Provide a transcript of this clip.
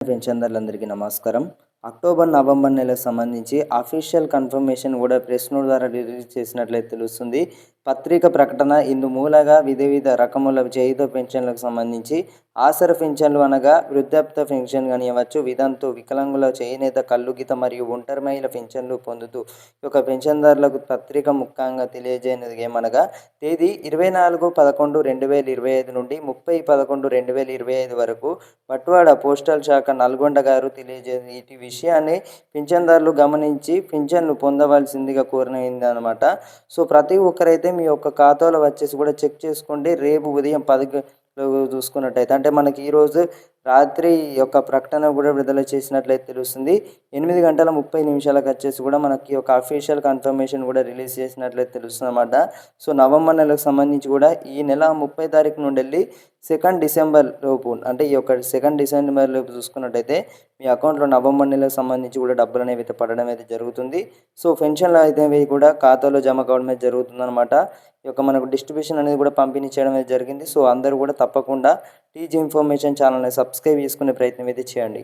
పెన్షన్దారులందరికీ నమస్కారం. October, November నెలకు సంబంధించి అఫీషియల్ కన్ఫర్మేషన్ కూడా ప్రెస్ నోట్ ద్వారా రిలీజ్ చేసినట్లయితే తెలుస్తుంది. పత్రిక ప్రకటన ఇందు మూలంగా వివిధ రకముల చేయుత పెన్షన్లకు సంబంధించి ఆసర పెన్షన్లు అనగా వృద్ధాప్య పెన్షన్ కానివ్వచ్చు, వితంతు, వికలాంగుల, చేనేత, కల్లుగీత మరియు ఒంటరి మహిళ పెన్షన్లు పొందుతూ ఈ యొక్క పెన్షన్దారులకు పత్రిక ముఖ్యంగా తెలియజేయనిది ఏమనగా తేదీ 24/11/2025 నుండి 30/11/2025 వరకు బట్వాడ పోస్టల్ శాఖ నల్గొండ గారు తెలియజేసి ఈ విషయాన్ని పింఛన్దారులు గమనించి పింఛన్లు పొందవలసిందిగా కోరినదనమాట. సో ప్రతి ఒక్కరైతే మీ యొక్క ఖాతాలో వచ్చేసి కూడా చెక్ చేసుకోండి. రేపు ఉదయం 10 చూసుకున్నట్టయితే అంటే మనకి ఈరోజు రాత్రి యొక్క ప్రకటన కూడా విడుదల చేసినట్లయితే తెలుస్తుంది. 8:30 వచ్చేసి కూడా మనకి ఒక అఫీషియల్ కన్ఫర్మేషన్ కూడా రిలీజ్ చేసినట్లయితే తెలుస్తుంది అన్నమాట. సో నవంబర్ నెలకు సంబంధించి కూడా ఈ నెల 30 తారీఖు నుండి వెళ్ళి 2 డిసెంబర్ లోపు అంటే ఈ యొక్క 2 డిసెంబర్ లోపు చూసుకున్నట్టయితే మీ అకౌంట్లో నవంబర్ నెలకు సంబంధించి కూడా డబ్బులు అనేవి అయితే పడడం అయితే జరుగుతుంది. సో పెన్షన్లు అయితే కూడా ఖాతాలో జమ కావడం అయితే జరుగుతుంది అనమాట. ఈ యొక్క మనకు డిస్ట్రిబ్యూషన్ అనేది కూడా పంపిణీ చేయడం అయితే జరిగింది. సో అందరూ కూడా తప్పకుండా టీజీ ఇన్ఫర్మేషన్ ఛానల్ని సబ్స్క్రైబ్ చేసుకునే ప్రయత్నం అయితే చేయండి.